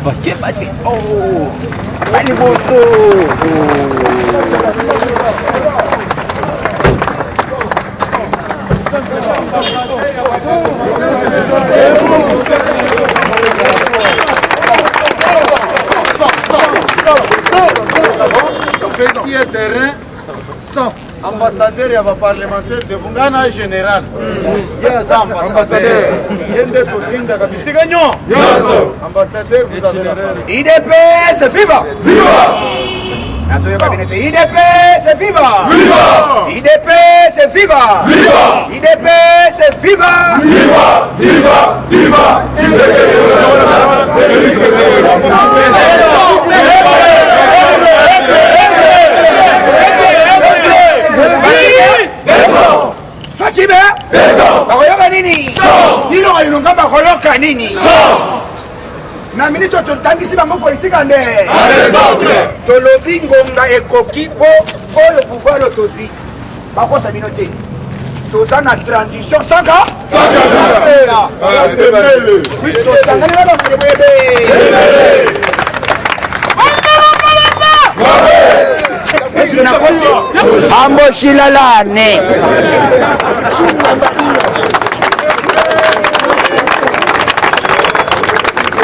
Oh, bali boso. Ici est terrain sans ambassadeur et parlementaire de Bungana général. Ambassadeur. Ambassadeur, vous avez la parole. IDPS, viva! Viva! IDPS, viva! Viva! IDPS, viva! Viva! IDPS, viva! Viva! Viva! Viva! Fatima, bakoyoka nini? Dino ayunga bakoyoka nini? Na minute totangisi bango politique ande. Tolobi ngonga ekoki po oyo pouvoir tozwi. Bakosa bino te. Toza na transition sanga? Sanga. Oui, sanga na ba bebe. Ambo shilalane.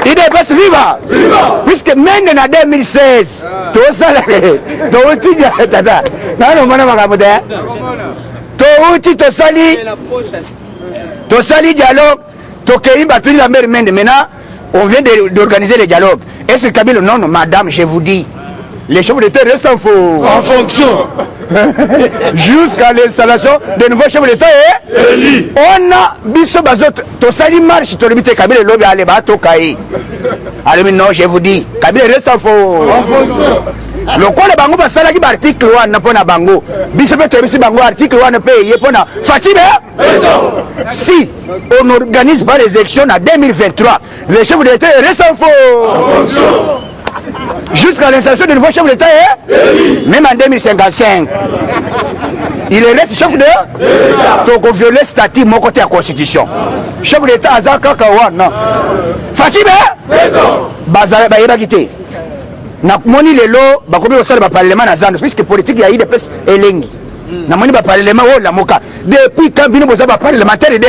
IDPS viva! Puisque même en 2016, tout ça, tout sali dialogue, tout la mer maintenant, on vient d'organiser le dialogue. Et c'est Kabila, non, madame, je vous dis. Les chefs d'État restent en fonction. Jusqu'à l'installation de nouveaux chefs d'État. On a biso bazot. To sali marche, to limite Kabila lobby à l'eba to kai. Alors non, je vous dis, Kabila reste en fonction. Le quoi le bango basala qui article 1 na pona bango. Biso peut te bango article 1 paye pona. Fatima. Si on organise pas les élections en 2023, les chefs d'État restent en fonction. Jusqu'à l'installation de nouveaux chefs d'État, même en 2055, il reste chef d'État. Donc on viole le statut mon côté à la Constitution. Chef d'État Azaka Kawana. Fatima Bazala Bayabakité. Na moni lelo bakobi osala ba parlement na zando puisque politique ya IDPS elengi. Na moni ba parlement o la moka. Depuis quand bino boza ba parlementaire de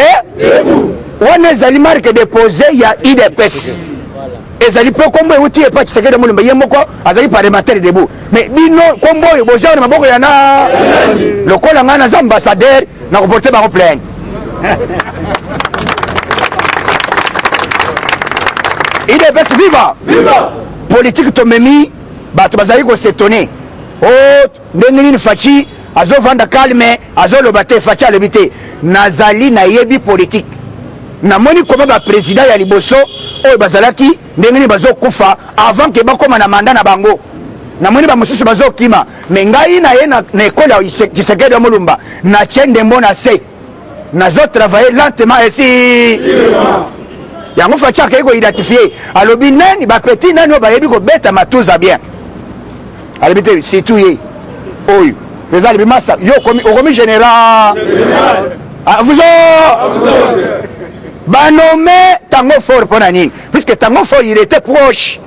on est ali marque déposé ya IDPS. Ezali po kombo euti e pa Tshisekedi Mulumba yemoko azali parlementaire debout mais bino kombo e boza na maboko ya na lokola ngana za ambassadeur na reporter ba plainte IDPS viva politique tomemi bato bazali ko s'étonner oh ndenge nini fachi azo vanda calme azo lobate fachi alobite nazali na yebi politique na moni comment ba président ya liboso oyo bazalaki ndenge ni bazo kufa avant que bakoma na mandat na bango na moni ba mususu bazo kima mais ngai na ye na école ya Tshisekedi Mulumba na tiende mbona se nazo travailler lentement ici yango facha ko identifier alobi nani ba petit nani ba yebi ko beta matuza bien alibite c'est tout ye oyo les alibi massa yo komi général vous Banome Tango Fort Ponanine, puisque Tango Fort il était proche.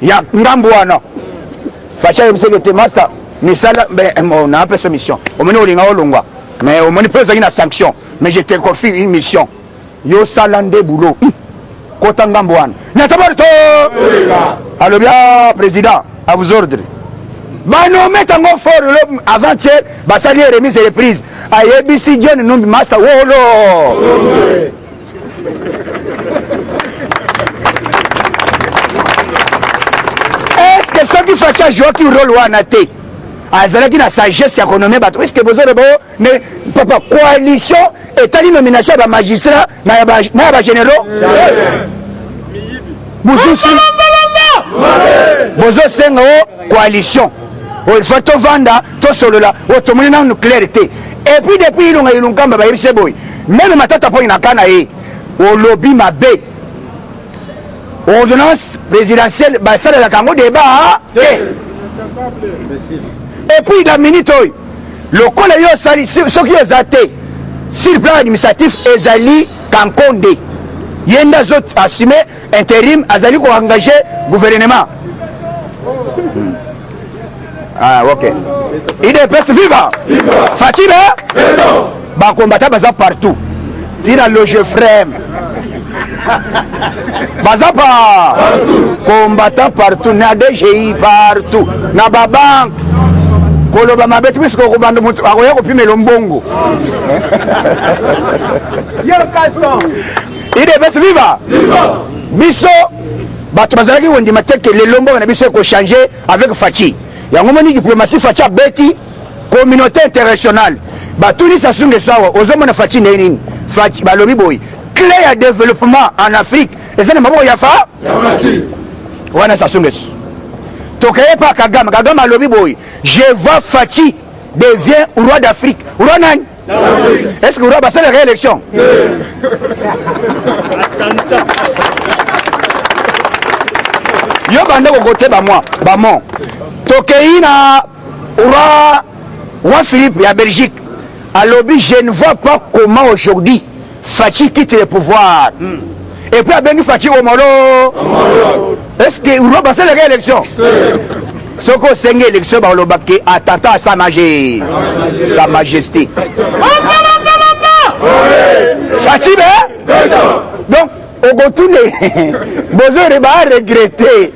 Il y a Ngambouana. Facha était massa. Mais ça, on a un peu cette mission. On m'a dit mais on m'a dit une sanction. Mais je te confie une mission. Yo Salande Boulot. Kota Ngambouana. Natabarto! Alors bien, président, à vos ordres. Banome Tango Fort avant-hier, Bassali remise et reprise. Ayebisi John Numbi Master Wolo. Est-ce que ceux qui font jouer qui rôle ou anaté azalaki na sagesse économique bato est-ce que vous avez mais papa coalition et tali nomination ba magistrat na ba généraux bozo sengo coalition il faut to vanda to solola o to mona nucléarité et puis depuis ilunga ilungamba ba yebise boy même matata po ina kana e au lobby mabe ordonnance présidentielle basala la kango débat et puis la minute le col yo sali ce qui est até sur plan administratif ezali kankonde Yenda zot assumé intérim azali ko engagé gouvernement. Ah OK. IDPS viva. Fatima. Ba combattant baza partout. Tira loge frère. Baza partout. Combattant partout na DGI partout. Na ba banque. Koloba mabeti bisko ko bando mutu akoya ko pimela mbongo. Yo kaso. IDPS viva. Biso bato bazalaki wondima teke le lombo na biso ko changer avec Fachi. Yango moni diplomatie Fachi abeti communauté internationale. Batuni sasunge sawa ozomona Fachi nini? Fachi balobi boy. Clé à développement en Afrique. Ezana maboko ya fa? Fachi. Wana sasunge. Tokeye pa Kagame, Kagame alobi boy. Je vois Fachi devient roi d'Afrique. Roi nani? Est-ce que roi va faire la réélection? Yo bande ko côté ba moi, ba mon. Tokeye na roi Philippe ya Belgique. Alobi je ne vois pas comment aujourd'hui Fachi quitte le pouvoir. Et puis a béni Fachi au Molo. Est-ce que roi va faire la réélection? Ce qu'on sait l'élection par le baquet attentat à sa majesté. Sa majesté. Fatima. Donc, au retour, Bozo va regretter.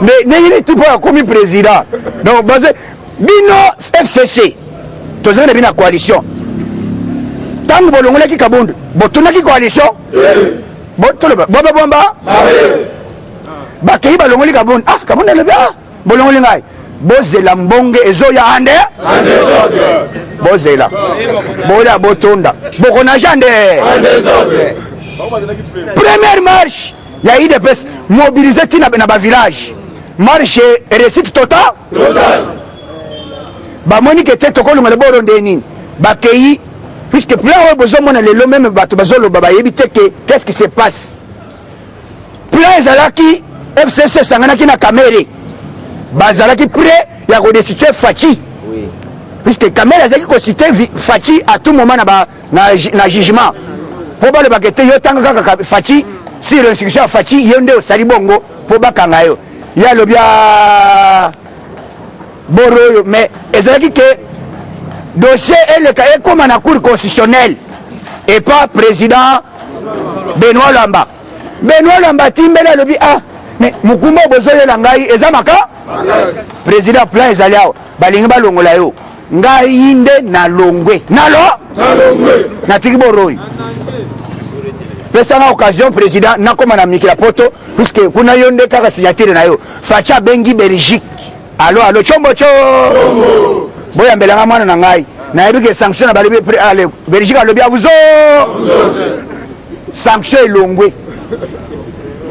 Mais il est tout comme président. Donc, Bozo, Bino FCC. Tous les gens de la coalition. Tant que vous avez Kabund, vous avez coalition. Bomba bomba. Bakei balongoli Kabund. Ah, Kabund est le bien. Bolongoli ngai. Bozela mbonge ezoya ande. Bozela. Bola botonda. Bokona jande. Première marche. Il y a eu des personnes mobilisées dans le village. Marche réussite totale. Bamoni qui était tokolo ngale borondeni. Bakei puisque plein de besoin mon le même bato bazolo baba yebite que qu'est-ce qui se passe. Plein zalaki FCC sangana ki na caméra. Bazalaki prêt ya ko destituer Fachi. Oui. Puisque caméra zaki ko citer Fachi à tout moment na jugement. Po ba le bakete yo tanga kaka Fachi si l'instruction Fachi yonde o salibongo po bakanga yo. Ya lobia boroyo mais ezalaki que dossier est comme en cour constitutionnelle et pas président Benoît Lamba. Benoît Lamba timbela lobi ah mais mukumba bozoye la ngai ezamaka président plan ezaliao balingi balongola yo ngai inde na longwe na tiki boroyo pesa na occasion président na koma na mikila poto puisque kuna yonde kaka signature na yo Facha bengi Belgique allo chombo boya mbelanga mwana na ngai na yebi ke sanction na balibi ale Belgique alobi avuzo sanction elongwe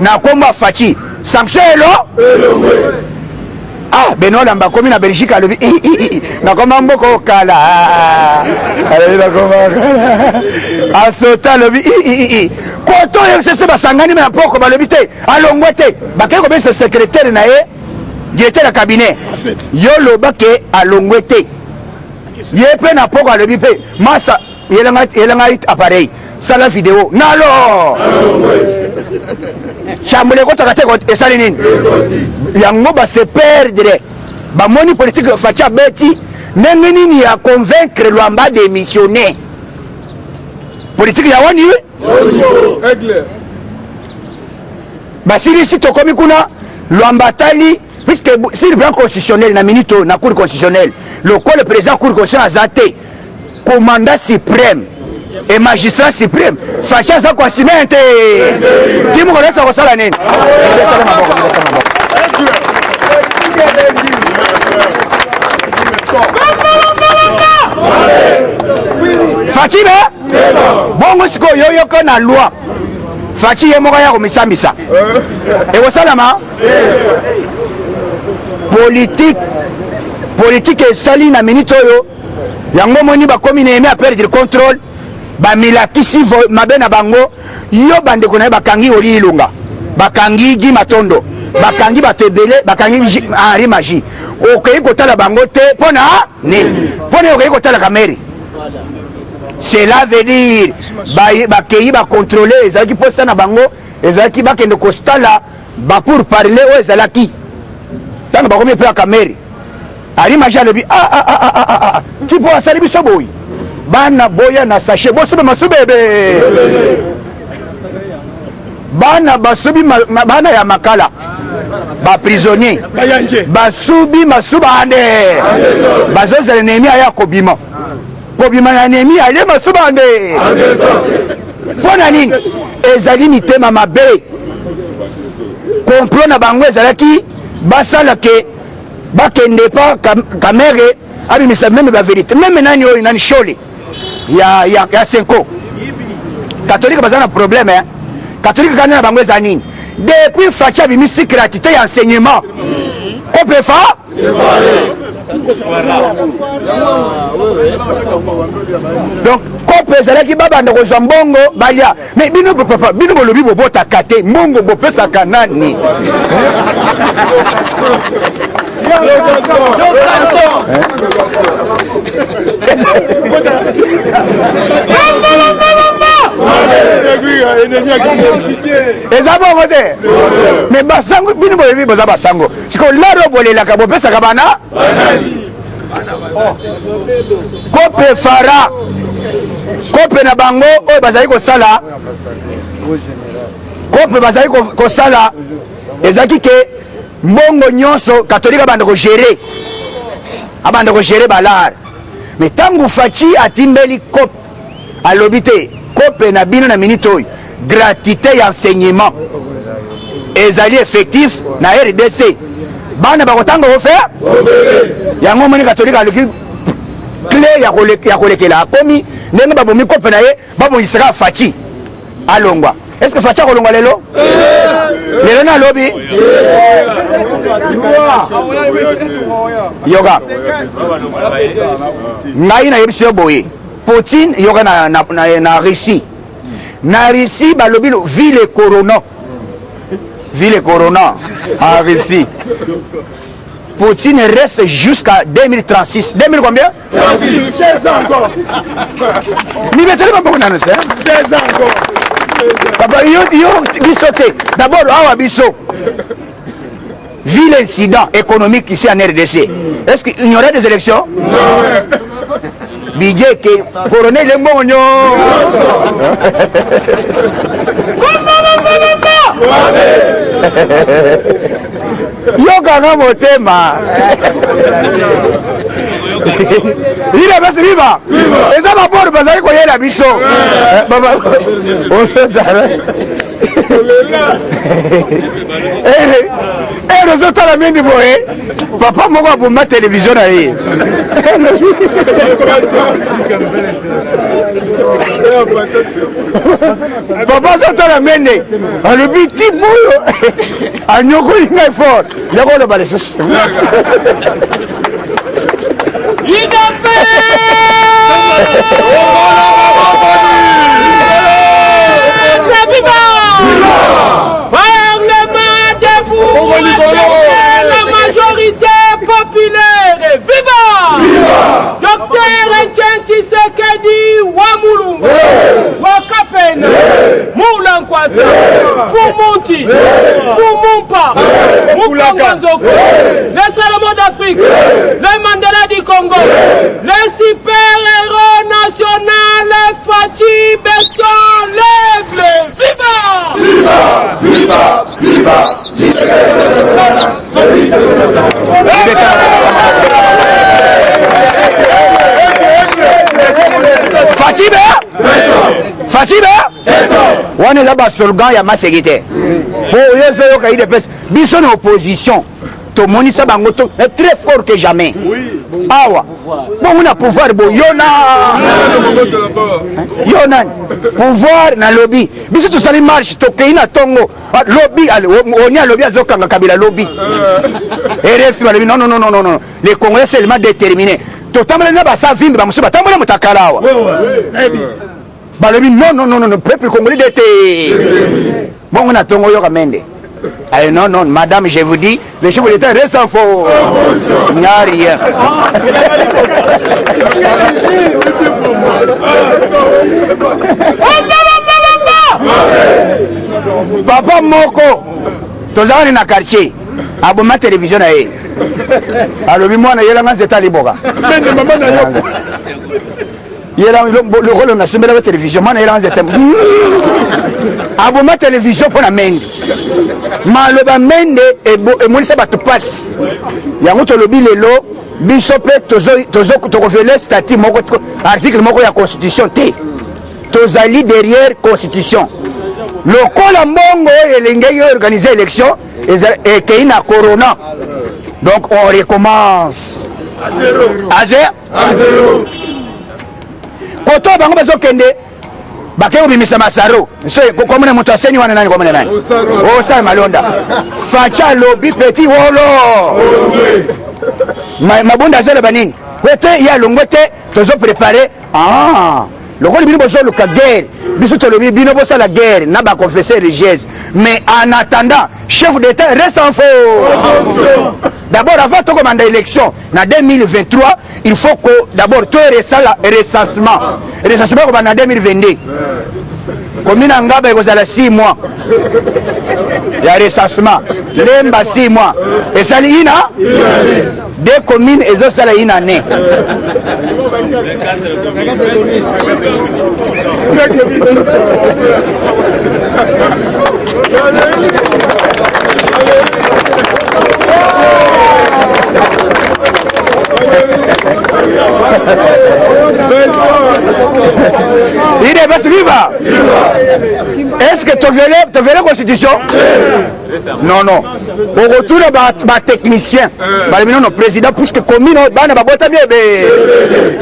na komba Fachi sanction elongwe ah Benoît Lamba komi na Belgique alobi na komba mboko kala alobi na komba asota alobi koto FCC basangani na poko balobi te alongwe te bakeko ko be secrétaire na ye directeur de cabinet yolo bake alongwe te yepe na poko alobi pe masa yelanga appareil sala vidéo nalo chambule ko takate ko esali nini yango ba se perdre ba moni politique Facha beti ndenge nini ya convaincre Lwamba de missionner politique ya wani ba sirisi to komi kuna Lwamba tali puisque si le plan constitutionnel na minute na cour constitutionnelle le président cour constitutionnelle azate commandant suprême et magistrat suprême Facha za kwa simente timu ko resa ko sala nini Fachi bongo siko yoyo ko na loi Fachi ye moko ya ko misambisa e ko salama politique esali na minute oyo yango moni bakomi na eme a perdre contrôle bamilakisi mabe na bango yo bandeko na ye bakangi Oli Ilunga bakangi Guy Matondo bakangi bato ebele bakangi Henri Magie okoki kotala bango te mpona nini mpona okoki kotala kamere cela veut dire bakei bacontrôle ezalaki mposa na bango ezalaki bakende kostala bapour parler oyo ezalaki ntango bakomi mpe ya kamere arimage alobi ti mpo asali biso boyi bana boya na sachet bosobe masubebe bana basubi bana ya makala baprisonnier basubi masubande bazozala nehemi aya kobima na nehemi ale masubande mpo na nini ezali mitema mabe complot na bango ezalaki basala ke bakende pa kamere abimisa meme bavérité meme nani oyo nani shole ya senko katolike baza na problème katolike kandi na bango eza nini depuis faci abimisi gratuité ya enseignement kopefa donc kope ezalaki babanda kozwa mbongo balia mais bino papa bino bolobi bobotaka te mbongo bopesaka nani eza bongo te mais basango bino boyebi boza basango siko laro bolelaka bopesaka bana kope fara kope na bango oyo bazali kosala kope bazali kosala ezalaki ke mbongo nyonso katolike abanda kogere balare mais ntango faci atimbeli kope alobi te kope na bino na minute oyo gratuité ya enseignement ezali effectif na RDC bana bakotanga kofe yango moni katolike aloki clé ya kolekela akomi ndenge babomi kope na ye babongisaka faci alongwa est ce que faci akolongwa lelo lelo na alobi yoka ngai nayebisi yo boye Poutine yoka na Russie na Russie balobi ville corona en Russie Poutine reste jusqu'à 2036 2000 combien 36 16 ans encore ni beteli mabongo nano 16 ans encore papa yo biso te d'abord awa biso vu l'incident économique ici en RDC est-ce qu'il y aurait des élections budget que colonel Lemonyo yokanga motema ila basi viva eza maboro bazali koyela biso osozala ozotala mingi boye papa moko aboma televizio na ye papa azotala mende alobi ti boyo anyokoli ngai fort yakoloba lisusu la majorité populaire, viva! Docteur Etienne Tshisekedi Wamulungu, Wakapene, Moulankwasa, Fumunti, Fumumpa, Mukongozoko, les Salomon d'Afrique, les Mandela du Congo, les super-héros nationaux, Faci Besson, l'aigle, viva! Viva! Viva! Fatibe wana eza baslogan ya masekite po oyo ezoyoka idps biso na opposition tomonisa bango très fort que jamais awa bongo na pouvoir bo yo nani pouvoir na lobby biso tosali marche tokei na tongo lobby oni alobi azokanga kabila lobby RF balobi non les Congolais seulement déterminés totambola na basa vimbi bamosusu batambola motakala awa balobi non peuple congolais d'être bongo na tongo yoka mende. Allez, non, madame, je vous dis, le chef de l'État reste en faux. Il n'y a rien. Papa moko tozali na quartier aboma télévision na ye alobi mwana yelanga nzeta liboka mende mama na yo yelanga lokolo na sombela ba télévision mwana yelanga nzeta aboma télévision pona mende maloba mende emonisa bato pasi yango tolobi lelo biso mpe tokovele statut moko article moko ya constitution te tozali derrière constitution lokola mbongo elenge organiser élection ekei na corona donc on recommence à zéro koto bango bazokende bakei obimisa masaro komona moto aseni wana nani komona nani osala malonda facha lobi petit wolo mabunda azoloba nini wete ye alongwe te tozoprépare lokoli bino bozoluka guerre biso tolobi bino bosala guerre na baconfesseur religieuse mais en attendant chef d'état reste en faux d'abord avant tokomanda élection na 2023 il faut que d'abord toresala recensement komanda na 2022 commune ya ngaba ekozala 6 mois ya recensement lemba 6 mois esali ina deux communes ezosala une année il est passé viva. Est-ce que tu veux la constitution? Non, non. Au retour de technicien, le président, puisque commune,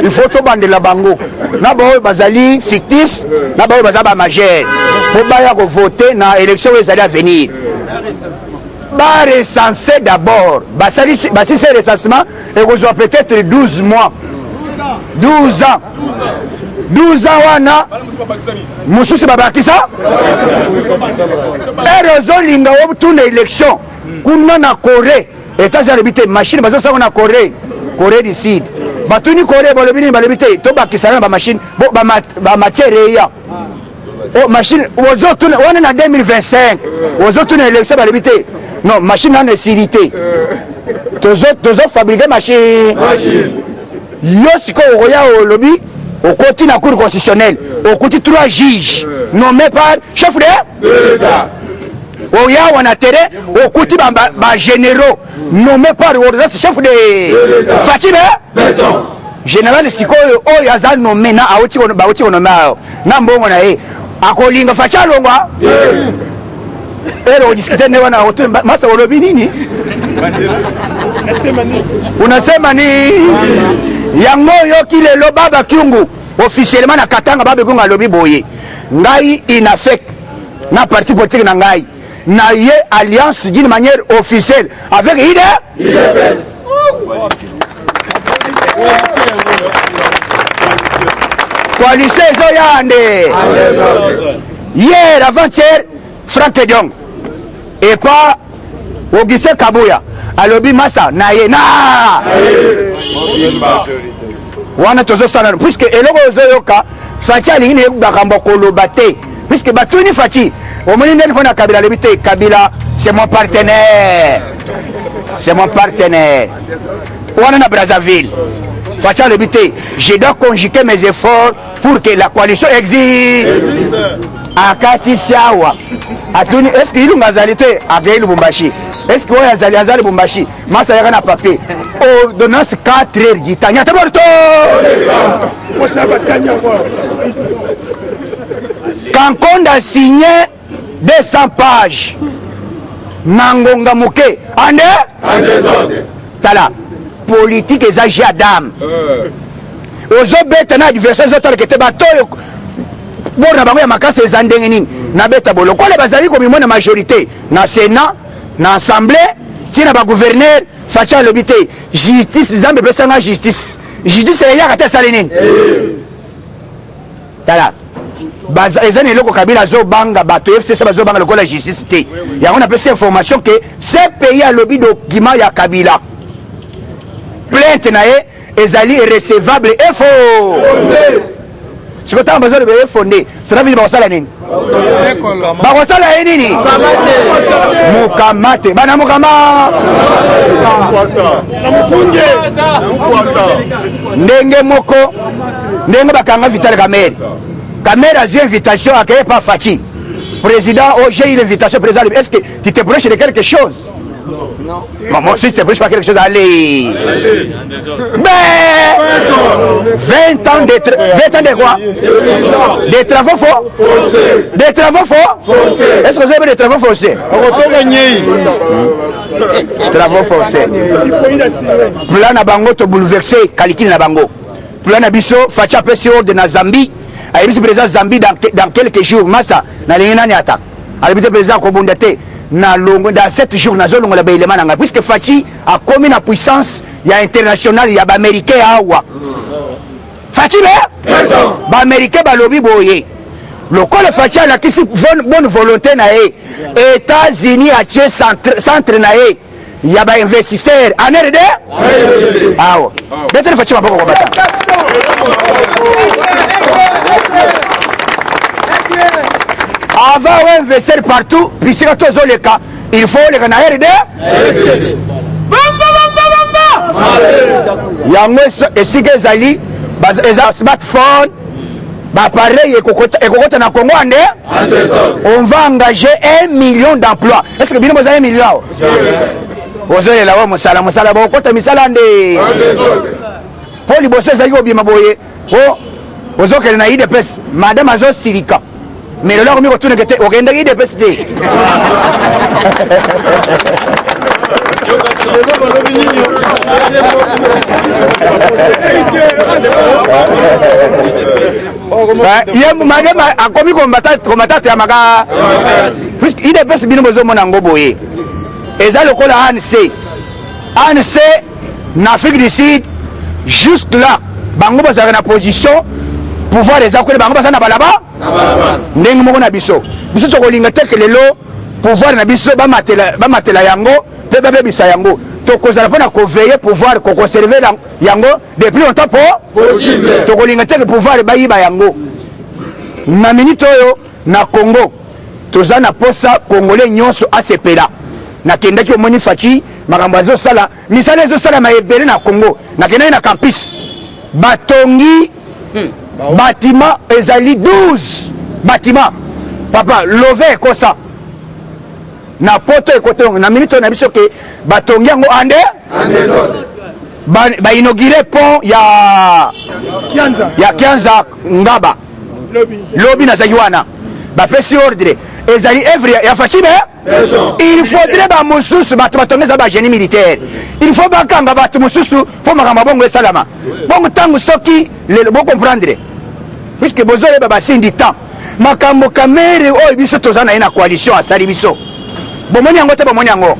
il faut tout bander la bango. Nabo bazali fictif, nabo bazaba majeur. Pour baya voter dans l'élection où ils allaient venir. Ba recenser d'abord. Si c'est recensement, et vous avez peut-être 12 mois. 12 ans. 12 ans wana mususu babakisa erezo linga obutuna élection kuna na Corée États-Unis bité machine bazosanga na Corée du Sud batuni Corée balobini balobité to bakisa na machine ba matière ya oh machine ozotuna wana na 2025 ozotuna élection balobité non machine na sécurité tozo fabriquer machine yo siko oya olobi au côté de la Cour constitutionnelle, au côté de 3 juges nommés par chef de l'État. On a terrain, au côté de généraux nommés par le chef de l'État. Fatime général Siko, il y a un nommé, il y a un nommé, il y yango yoki lelo baba kiungu officiellement na Katanga baba kiungu alobi boye ngai inafek na parti politique na ngai na ye alliance d'une manière officielle avec IDPS. Coalition Zoyande hier avant-hier Franck Diong et pas Augustin Kabouya alobi masa na ye na wana tozo sana puisque eloko ozoyoka Fati alingi ne bakambo koloba te puisque batuni Fati omoni ndeni pona Kabila alobi te Kabila c'est mon partenaire wana na Brazzaville Fati alobi te je dois conjuguer mes efforts pour que la coalition existe akati sawa atuni est-ce que ilunga zalité agei Lubumbashi est-ce que oya azali Lubumbashi masa yaka na papier ordonnance 4 heures gitanya taborto Kankonda a signé 200 pages nangonga muke ande tala politique ezagi Adam ozobeta na adversaire zotala kete batoyo bora bango ya makasi ezandenge nini na beta bolo kole bazali ko mimona majorité na Sénat na assemblée tina ba gouverneur Facha lobité justice zambe pesanga justice ya kata salenini tala baza ezani eloko Kabila zo banga bato FCC bazo banga lokola justice te ya on a pesa information que ces pays a lobby document ya Kabila plainte na ye ezali recevable et faux sikotanga bazole beye fondé cela veut dire bakosala nini bakosala ye nini mukamate bana mukama ndenge moko ndenge bakanga Vital Kamerhe a eu invitation à créer par Fachi président. Oh, j'ai eu l'invitation président. Est-ce que tu te prêches de quelque chose? Non. Moi aussi, tu te prêches pas quelque chose. Allez. Mais 20 ans de quoi? Des travaux forcés. Des travaux forcés. Est-ce que vous avez des travaux forcés? Travaux forcés. Plan na bango to bouleversé Kalikini na bango. Plan na biso Fachi apesi ordre na Zambie. Aïe, président Zambie dans quelques jours. Massa na lingana ni ata. Alibite président Kobondate. Dans 7 jours, puisque Fachi a commis la puissance internationale, il y a des Américains à Awa. Fachi, les Américains, les lobby boye. Le col Fachi a la bonne volonté, les États-Unis a tué centre, il y a des investisseurs en RD. Ah ouais. Maintenant, Fachi va pas combattre. Avant d'investir partout, puisque tous les cas, il faut les gagner de. Yango esika ezali eza smartphone appareil ekokota na Congo ande on va engager 1 million d'emplois. Est-ce que bino boza 1 million? Ozolela wa musala bokota misala ande poli boso ezali obima boye o ozokele na IDPS madame azo silika. Mais le lord me retourne que au Rwanda il est pesté. Madame a commis combattant à Maga. Il est pesté, bino mon angoboye. Et ça le col à ANC, en Afrique du Sud, juste là, Bango a une position. Pouvoir les accords bango basana balaba ndenge moko na biso to kolinga teke lelo pouvoir na biso ba matela yango pe ba bebisa yango to kozala pona ko veiller pouvoir ko conserver yango depuis longtemps possible to kolinga teke pouvoir ba yiba yango na minute oyo na Congo toza na posa congolais nyonso asepela na kendaki omoni Fachi makambo azo sala misala ezo sala maebele na Congo na kendaki na campus batongi bâtiment ezali 12 bâtiment papa lové comme ça na poto ekoto na minute na biso ke batongi yango ande ba inauguré pont ya Kianza Ngaba lobi na zayiwana ba pesi ordre ezali œuvre ya Fachi il faudrait ba mususu bato batongeza ba génie militaire il faut bakanga bato mususu po makamba bongo esalama bongo tangu soki le bo comprendre puisque bozoye ba basindi temps makambo Kamerhe oyo biso tozana ina coalition asali biso bomoni yango te bomoni yango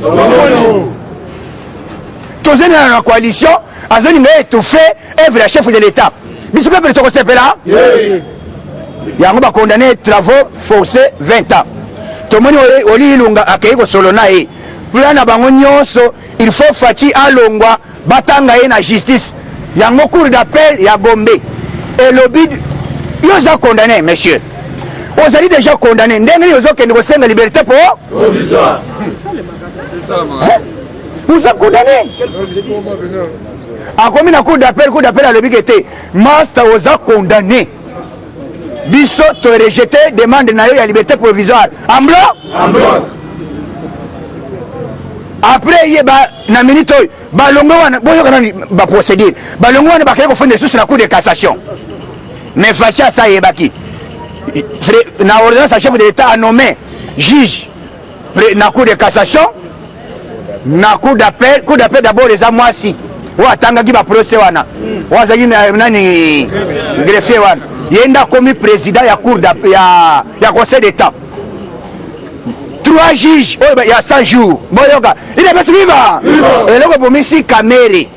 tozana na coalition azoni ngai étouffé œuvre ya chef de l'état biso peuple toko sepela yango ba condamné travaux forcés 20 ans tomoni oli ilunga akei ko solo na e plan bango nyonso il faut Fachi alongwa batanga ye na justice yango cour d'appel ya Gombe et lobby yoza condamné monsieur vous allez déjà condamné ndenge yozo kende ko senga liberté provisoire vous êtes condamné a commis na cour d'appel à lobby était master vous a condamné biso to rejeté demande na yo ya liberté provisoire en bloc après il ba na minute ba longo wana boyo kana ba procédure ba longo wana ba kay ko fondé sur la cour de cassation mais Fachi ça yebaki na ordonnance à chef de l'état a nommé juge na cour de cassation na cour d'appel d'abord les amwasi wa tanga ki ba procès wana wa zaki nani greffier wana yenda commis président ya cour d'appel ya conseil d'état 3 juges il y a 100 jours boyoka il est pas vivant et là pour monsieur Kamerhe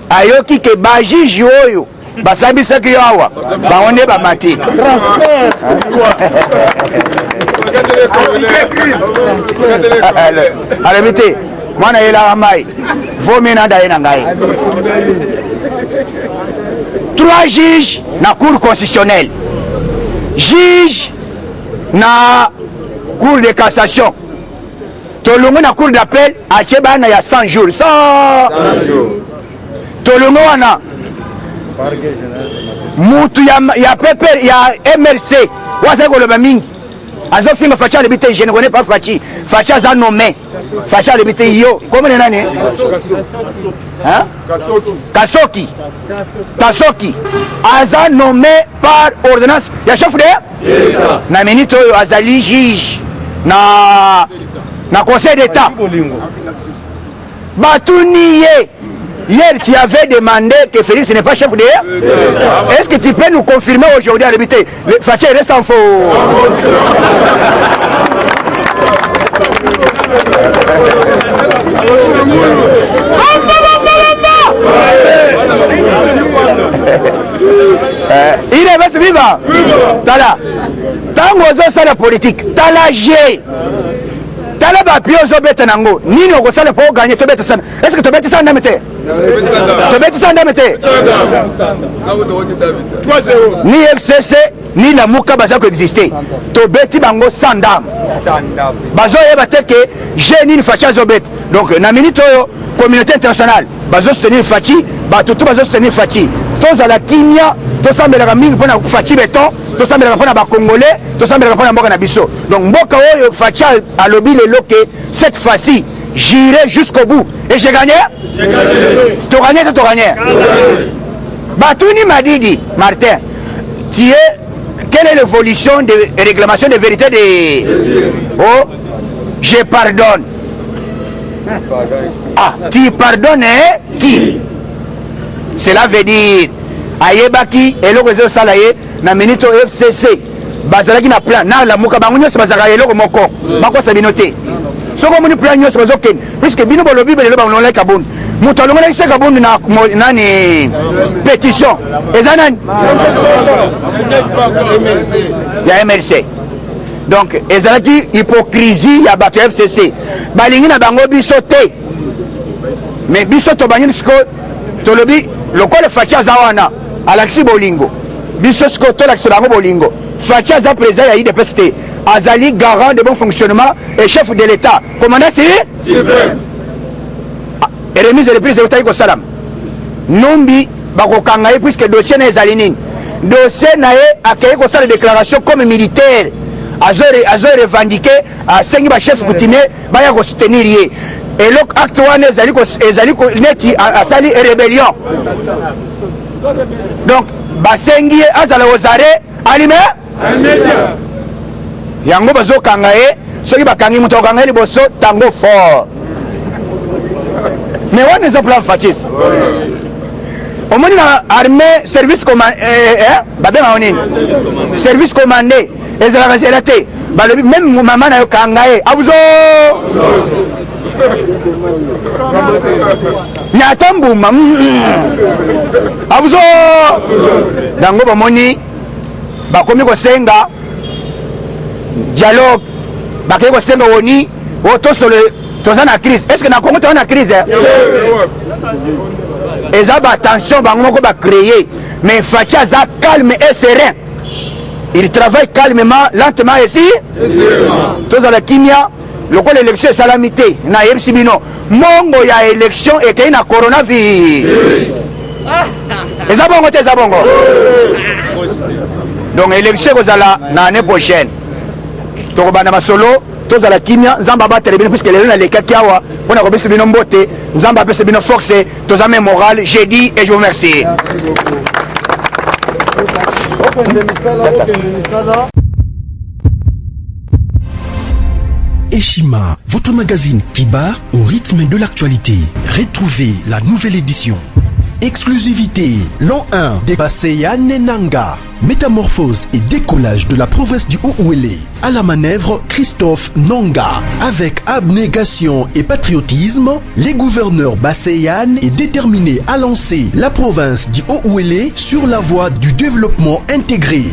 ayoki ke ba juge oyo basambi saki yawa ba onde ba mati allez vite mwana yela mai vomena da ina ngai 3 juges na cour constitutionnelle juge na cour de cassation tolongo na cour d'appel atie bana ya 100 jours 100 tolongo wana mutu ya pepe ya MRC wasa koloba mingi azofinga Fachi alobi te je ne connais pas Fachi aza nommé Fachi alobi te yo komene nani Kasoki aza nommé par ordonnance ya chef de na minute oyo azali juge na conseil d'état batuni ye hier tu avais demandé que Félix n'est pas chef de est-ce que tu peux nous confirmer aujourd'hui à l'habité Fachi reste en faux il est venu vivant tala tango ozosala politique tala G tala bapio ozobeta nango nini okosala po oganye tobeta sana est-ce que tobeti sana ndame te ni FCC ni Lamuka baza koexiste tobeti bango sans ndame bazoyeba te ke je nini Fachi azobeta donc na minute oyo communauté internationale bazosoutenir Fachi bato to bazosoutenir Fachi tozala kimia tosambelaka mingi mpona Fachi beton tosambelaka mpona bakongolais tosambelaka mpona mboka na biso donc mboka oyo Fachi alobi lelo ke cette fois-ci j'irai jusqu'au bout et j'ai gagné to gagné Batuni Madidi Martin tu es quelle est l'évolution de réclamation de vérité de oh je pardonne tu pardonnes qui cela veut dire ayebaki eloko ezosala ye na minute FCC bazalaki na plan na Lamuka bango nyonso bazalaka eloko moko bakosa bino te soko omoni plan nyonso bazokende puisque bino bolobi belelo balongola kabondu moto alongolaki kabondu na nani pétition eza nani ya MRC donc ezalaki hypocrisie ya bato ya FCC balingi na bango biso te mais biso tobangini siko tolobi lokola Fachi aza wana alakisi bolingo biso siko tolakisa bango bolingo Fachi aza président ya UDPS te azali garant de bon fonctionnement et chef de l'état commandant si remise de reprise eutaki kosalama numbi bakokanga ye puisque dossier na ezali nini dossier na ye akei kosala déclaration comme militaire azo revendiqué asengi bachef coutumier baya kosoutenir ye eloko acte wana ezali neti asali rébellion donc basengi ye azala ozare alime yango bazokanga ye soki bakangi moto akokanga ye liboso tango fort mais wana eza plan Fachi omoni na armée service commandé babenga nini service commandé ezalaka zela te balobi même mama na yo kanga ye abuzo nyata mbuma abuzo dango bamoni bakomi kosenga dialogue bakei kosenga woni o tosolo toza na crise est-ce que na Congo toza na crise eza batension bango moko bacréer mais Fachi aza calme et serein il travaille calmement lentement ici tozala kimia lokola élection esalami te na yebisi bino mongo ya élection ekei na coronavirus eza bongo te eza bongo donc élection ekozala na année prochaine tokobanda masolo tozala kimia nzambe abatele bino puisque lelo nalekaki awa mpona kobisa bino mbote nzambe apesa bino force toza me moral j'ai dit et je vous remercie Eshima, votre magazine qui bat au rythme de l'actualité. Retrouvez la nouvelle édition. Exclusivité, l'an 1 des Basseyane Nanga. Métamorphose et décollage de la province du Haut-Ouélé. À la manœuvre, Christophe Nanga. Avec abnégation et patriotisme, les gouverneurs Basseyane est déterminé à lancer la province du Haut-Ouélé sur la voie du développement intégré.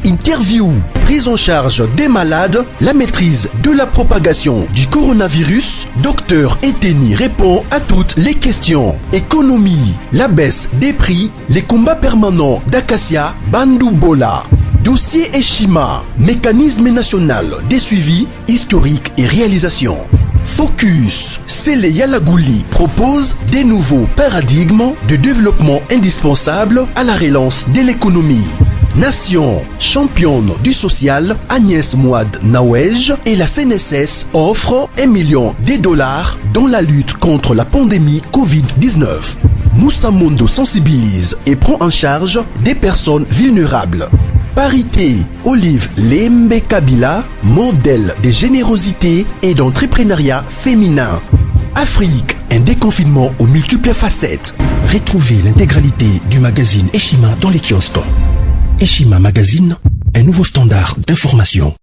Interview, prise en charge des malades, la maîtrise de la propagation du coronavirus. Docteur Eteni répond à toutes les questions. Économie, la baisse des prix, les combats permanents d'Acacia, Bandou Bola. Dossier Eshima, mécanisme national des suivis historiques et réalisations. Focus, Sele Yalagouli propose des nouveaux paradigmes de développement indispensables à la relance de l'économie. Nation, championne du social, Agnès Mouad Nawej et la CNSS offrent $1 million dans la lutte contre la pandémie Covid-19. Moussa Mondo sensibilise et prend en charge des personnes vulnérables. Parité, Olive Lembe Kabila, modèle de générosité et d'entrepreneuriat féminin. Afrique, un déconfinement aux multiples facettes. Retrouvez l'intégralité du magazine Eshima dans les kiosques. Eshima Magazine, un nouveau standard d'information.